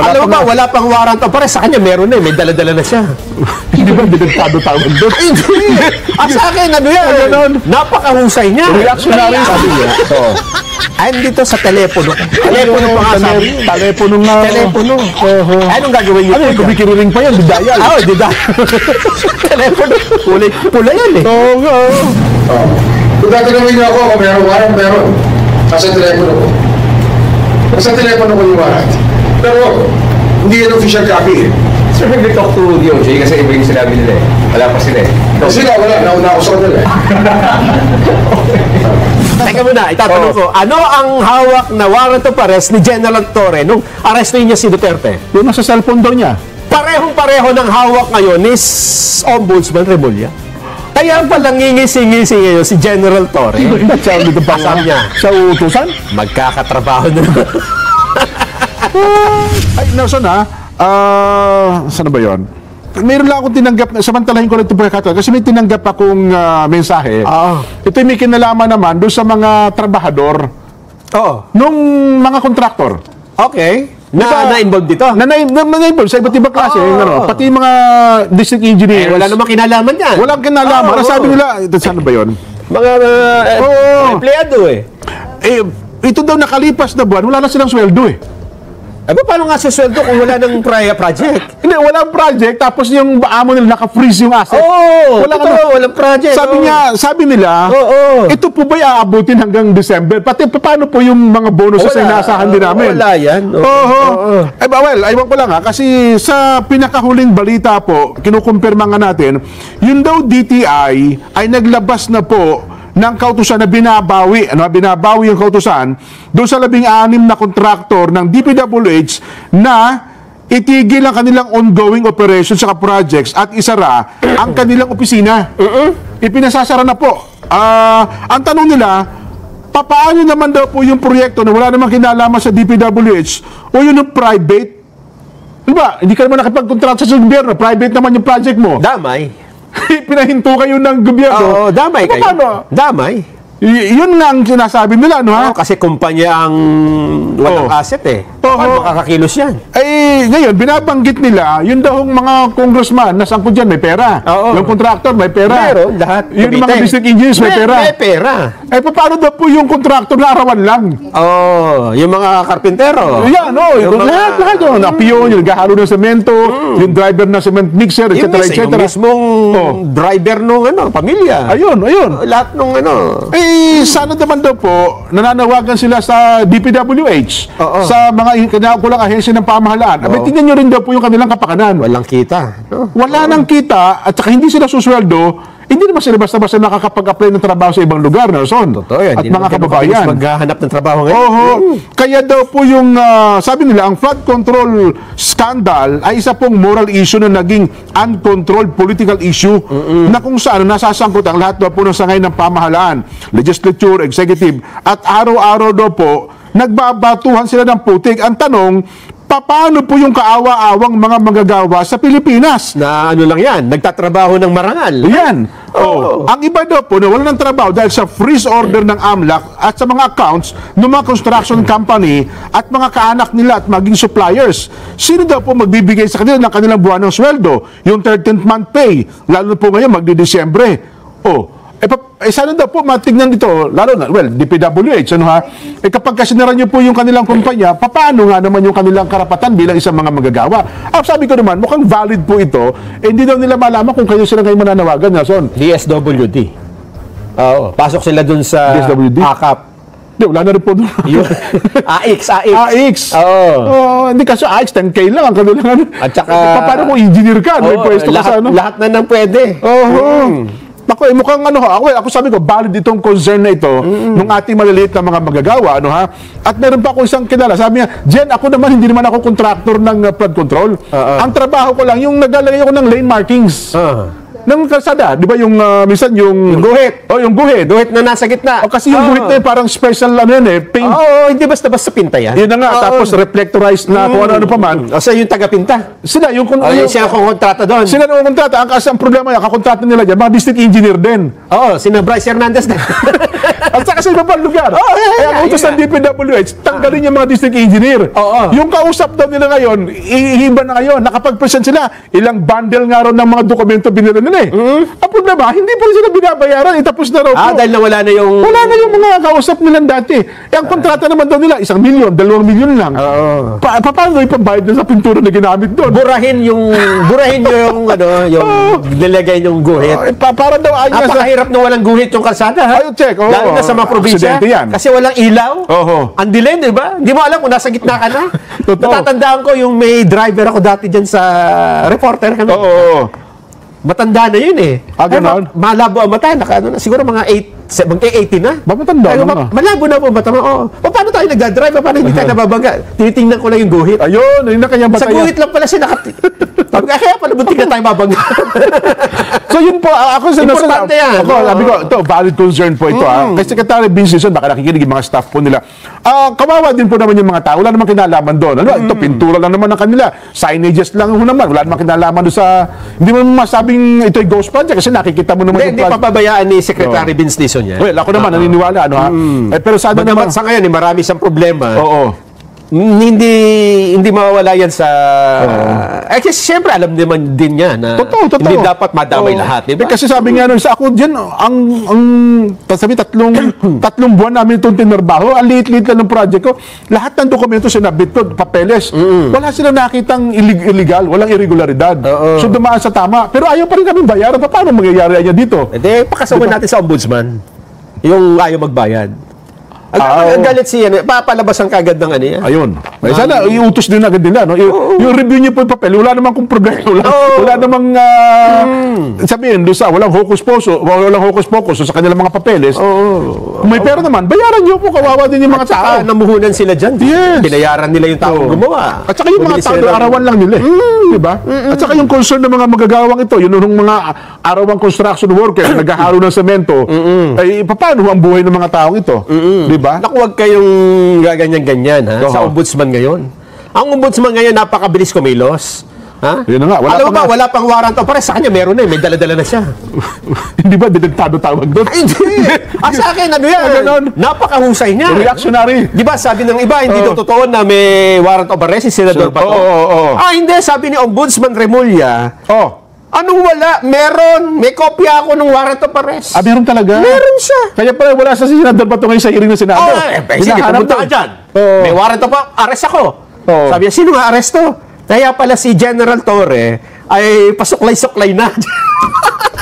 Alam mo ba, wala pang warrant of arrest. Sa kanya, meron na eh. May dala-dala na siya. Hindi ba binagtado tawag doon? Sa akin, ano yan? Napakahusay niya. Reactionary. Sabi niya. Ay, dito sa telepono. Telepono pa nga sabi. Telepono nga. Telepono. Anong gagawin niyo? Ano, kumikiruring pa yan, didayal. Didayal. Telepono. Pula yan eh. Oo nga. Kung tatanungin niyo ako kung meron. Nasa telepono ko. Nasa telepono ko yung warrant. Pero, hindi yan official copy eh. Sir, have you talked to DOJ? Kasi iba yung sinabi nila eh. Wala pa sila eh. Kasi wala. Nauna ako sa kanila eh. Teka muna, itatanong ko, ano ang hawak na warrant of arrest ni General Torre nung arrestin niya si Duterte? Yung nasa cellphone daw niya. Parehong-pareho ng hawak ngayon ni Ombudsman Remulla. Kaya pala ngingisi-ngisi ngayon si General Torre. Siya dito pa Kasam niya. Sa utusan? Magkakatrabaho na naman. Ay, Nelson saan na ba yun? Meron lang akong tinanggap, samantalahin ko lang ito pagkakataon, kasi may tinanggap akong mensahe. Ito may kinalaman naman doon sa mga trabahador. Nung mga kontraktor. Okay. Na-involved dito? Na-involved sa iba't ibang klase. Pati mga district engineers. Wala namang kinalaman yan. Walang kinalaman. Sabi nila, saan ba yun? Mga empleyado eh. Ito daw nakalipas na buwan, wala na silang sweldo eh. Paano nga sweldo kung wala ng project? Hindi, walang project, tapos yung amo nila naka-freeze yung asset. Walang project. Sabi nila, ito po ba'y aabutin hanggang December? Pati paano po yung mga bonuses na inaasahan din namin? Wala yan. Aywan ko lang kasi sa pinakahuling balita po, kinukumpirma nga natin, yun daw DTI ay naglabas na po ng kautusan na binabawi yung kautusan doon sa 16 na kontraktor ng DPWH na itigil ang kanilang ongoing operations sa projects at isara ang kanilang opisina. Ipinasasara na po. Ang tanong nila, paano naman daw po yung proyekto na wala namang kinalaman sa DPWH o yun yung private? Diba? Hindi ka naman nakipag-contract sa gobyerno. Private naman yung project mo. Damay. Pinahinto kayo ng gobyerno. Damay kayo. Paano? Damay. Yun nga ang sinasabi nila, no ha? Kasi kumpanya ang walang asset eh. Paano makakakilos yan? Ngayon, binabanggit nila, yun daw mga congressman, nasangkot dyan, may pera. Yung contractor, may pera. Meron, lahat. Yung mga district engineers, may pera. May pera. Paano daw po yung contractor na arawan lang? Yung mga karpintero. Yan, lahat yun. Piyon, yung naghahalo ng semento, yung driver ng cement mixer, etc. Yung mismong driver nung pamilya. Ayun. Lahat nung sana naman daw po, nananawagan sila sa DPWH, sa mga kinakulang ahensya ng pamahalaan. Tingnan nyo rin daw po yung kanilang kapakanan. Walang kita. Wala nang kita, at saka hindi sila susweldo, hindi naman sila basta-basta nakakapag-apply ng trabaho sa ibang lugar, Nelson. Totoo yan. At mga kababayan. Maghahanap ng trabaho ngayon. Kaya daw po yung, sabi nila, ang flood control scandal ay isa pong moral issue na naging uncontrolled political issue na kung saan nasasangkot ang lahat daw po ng sangay ng pamahalaan, legislature, executive, at araw-araw daw po, nagbabatuhan sila ng putik. Ang tanong, paano po yung kaawa-awang mga manggagawa sa Pilipinas? Na lang yan, nagtatrabaho ng marangal. Yan. Ang iba daw po na wala ng trabaho dahil sa freeze order ng AMLAC at sa mga accounts ng mga construction company at mga kaanak nila at maging suppliers. Sino daw po magbibigay sa kanila ng kanilang buwan ng sweldo? Yung 13th month pay. Lalo po ngayon, magdi-Disyembre. Sana daw po matignan dito, lalo na, DPWH, kapag kasinara nyo po yung kanilang kumpanya, paano nga naman yung kanilang karapatan bilang isang mga manggagawa? Sabi ko naman, mukhang valid po ito, hindi daw nila malaman kung kayo sila ngayon mananawagan, Nelson. DSWD. Pasok sila dun sa DSWD? AKAP. Hindi, wala na rin po doon. AX. Hindi kasi AX, 10K lang ang kanilang. At saka, paano kung engineer ka? Lahat na nang pwede. Mukhang ako sabi ko, valid itong concern na ito ng ating maliliit na mga magagawa, At meron pa ako isang kilala, sabi niya, Jen, ako naman, hindi naman ako contractor ng flood control. Ang trabaho ko lang, yung naglalagay ako ng lane markings. ng kalsada. Di ba yung minsan yung guhit. Oh, yung guhit. Guhit na nasa gitna. Kasi yung guhit na yun, parang special ano yan paint. Oo, hindi basta pinta yan. Yun na nga, tapos reflectorized na kung ano pa man. O sa yung taga-pinta. Sila, yung Siya ang kontrata doon. sila na kontrata. Ang problema yan, kakontrata nila dyan, mga district engineer din. Oo, sina Bryce Hernandez na. At saka sa iba pang lugar. Kaya ang utos ng DPWH, tanggalin yung mga district engineer. Oo. Yung kausap daw nila ngayon, ihiba na ngayon, nakapag-present sila, ilang bundle nga raw ng mga dokumento binila nila eh. Ang problema, hindi pa rin sila binabayaran, itapos na raw po. Dahil nawala na yung... Wala na yung mga kausap nilang dati. Ang kontrata naman daw nila, 1 milyon, 2 milyon lang. Paano ipabayad na sa pintura na ginamit doon? Burahin yung nilagay yung guhit. Para daw ayos Napakahirap na walang guhit yung kalsada, ha? Ayun, check. Oo. Lalo na sa mga probinsya. Aksidente yan. Kasi walang ilaw. Oo. Ang dilim, di ba? Hindi mo alam kung nasa gitna ka na. Totoo. Natatandaan ko yung may driver ako dati dyan sa reporter kami. Oo. Matanda na yun eh. Ganon? Malabo ang mata. Siguro mga 80 na. Ba matanda Ay, na? malabo na po mata mo. Oh. Paano tayo nagdadrive? Paano hindi tayo nababangga? Tinitingnan ko lang yung guhit. Ayun, yun na kanyang Sa batayan. guhit lang pala siya kaya pala buntik na tayo mabangga. So yun po, ako Importante yan. Ako, sabi ko, ito, valid concern po ito. Kay Secretary Vince Dizon, baka nakikinig yung mga staff po nila. Kawawa din po naman yung mga tao. Wala namang kinalaman doon. Ano? Ito, pintura lang naman ang kanila. Signages lang ho naman. Wala namang kinalaman doon sa... Hindi mo masabing ito'y ghost project kasi nakikita mo naman Hindi papabayaan ni Secretary Vince Dizon yan. Well, ako naman, naniniwala. Ano, ha? Pero sana naman... Sa ngayon, marami siyang problema. Oo. Hindi mawawala yan sa... kasi siyempre alam naman din niya na Totoo. hindi dapat madamay lahat. Diba? Kasi sabi nga nun, sa ako dyan, sabi, tatlong buwan namin itong tinarbaho, ang liit-liit lang ng project ko, lahat ng dokumento sinabit ko, papeles, wala silang nakitang illegal, walang irregularidad. So dumaan sa tama. Pero ayaw pa rin kami bayaran. Paano mangyayari niya dito? Hindi, pakasawan natin sa ombudsman. Yung ayaw magbayad. Ang galit siya, papalabasan kagad ng ano yan. Ayun. Sana iutos din agad nila. No? Yung review niyo po yung papel, wala namang kung problema. Wala namang sabihin, walang hocus-pocus sa kanilang mga papeles. Kung may pera naman, bayaran niyo po, kawawa din yung mga tao. Namuhunan sila dyan. Yes. Pinayaran nila yung taong gumawa. At saka yung mga tao, arawan lang nila. Diba? At saka yung concern ng mga magagawang ito, yun yung mga arawang construction worker, naghahalo ng semento, ay paano ang buhay ng mga taong ito? Diba? Naku, huwag kayong gaganyan-ganyan sa ombudsman ngayon. Ang ombudsman ngayon, napakabilis kumilos. Ha? Yun na nga. Wala pang warrant of arrest. Sa kanya, meron na may dala-dala na siya. Hindi ba dinagtado tawag doon? Hindi. Sa akin, ano yan? Napakahusay niya. Reactionary. Di ba, sabi ng iba, hindi daw totoo na may warrant of arrest si Senador Bato. Hindi, sabi ni Ombudsman Remulla. Anong wala? Meron. May kopya ako ng warrant of arrest. Meron talaga? Meron siya. Kaya pala wala sa Senador Bato ngayon sa hearing ng Senado. Sige, pumunta ka dyan. May warrant of arrest ako. Sabi niya, sino nga aresto? Kaya pala si General Torre ay pasuklay-suklay na.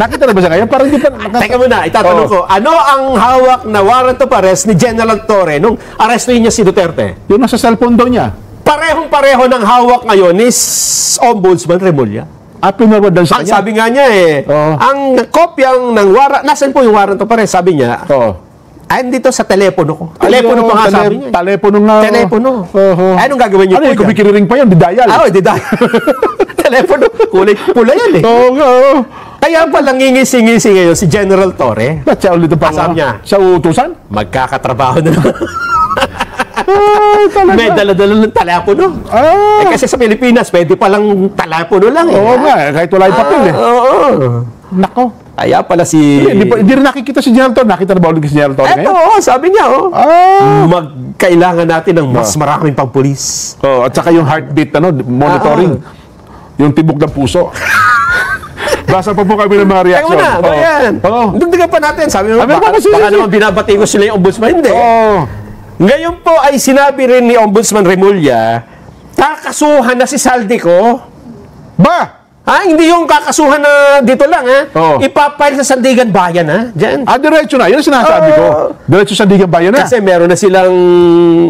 Nakita na ba siya ngayon? Parang hindi pa... Teka muna, itatanong ko, ano ang hawak na warrant of arrest ni General Torre nung arestuhin niya si Duterte? Yung nasa cellphone daw niya. Parehong-pareho ng hawak ngayon ni Ombudsman Remulla. Pinarwad lang sa kanya. Sabi nga niya ang kopyang ng warrant, nasan po yung warrant of arrest? Sabi niya, andito sa telepono ko. Telepono pa nga sabi niya. Telepono nga. Telepono. Anong gagawin niyo po dyan? Kumikiriring pa yan, didayal. Didayal. Telepono. Kulay pula yan eh. Kaya pala ngingisi-ngisi ngayon si General Torre. Ba't siya ulit ang sabi niya? Sa utusan? Magkakatrabaho na naman. May dala-dala ng telepono. Kasi sa Pilipinas, pwede palang telepono lang eh. Oo nga, kahit wala yung papel eh. Nako. Kaya pala si... Hindi rin nakikita si General Torre. Nakita na ba ulit si General Torre ngayon? Sabi niya magkailangan natin ng mas maraming pang-pulis. At saka yung heartbeat, monitoring. Yung tibok ng puso. Basa pa po kami ng mga reaksyon. Teka muna, yan. Dugdagan pa natin. Sabi mo, baka naman binabati ko sila yung ombudsman. Hindi. Ngayon po ay sinabi rin ni Ombudsman Remulla, kakasuhan na si Saldico. Ba? Hindi yung kakasuhan na dito lang, ipapile sa Sandigan Bayan, Diyan. Diretso na. Yun ang sinasabi ko. Diretso sa Sandigan Bayan na. Kasi meron na silang...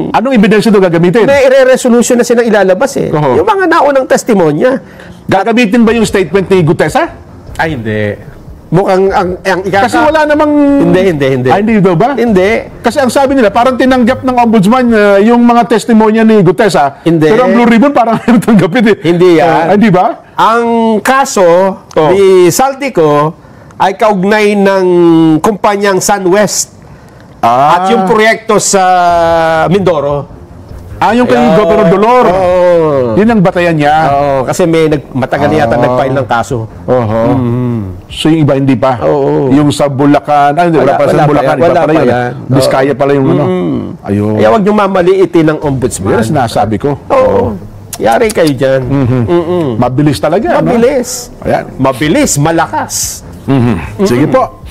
Anong ebidensya doon gagamitin? May i-resolution na silang ilalabas Yung mga naunang testimonya. Gagamitin ba yung statement ni Gutesa? Ay, hindi. Mukhang ang Kasi wala namang... Hindi. Hindi daw ba? Hindi. Kasi ang sabi nila, parang tinanggap ng ombudsman yung mga testimonya ni Gutesa. Hindi. Pero ang Blue Ribbon parang tanggapin eh. Hindi yan. Hindi ba? Ang kaso ni Saldico ay kaugnay ng kumpanyang SunWest at yung proyekto sa Mindoro. Yung kay Governor Dolor. Yun ang batayan niya. Kasi matagal na yata nag-file ng kaso. So yung iba hindi pa. Yung sa Bulacan, hindi, wala pa sa Bulacan, iba pala yun. Biskaya pala yung ano. Ayun. Kaya huwag nyo mamaliitin ng ombudsman. Yan ang sinasabi ko. Yari kayo dyan. Mabilis talaga. Mabilis. Ayan. Mabilis, malakas. Sige po.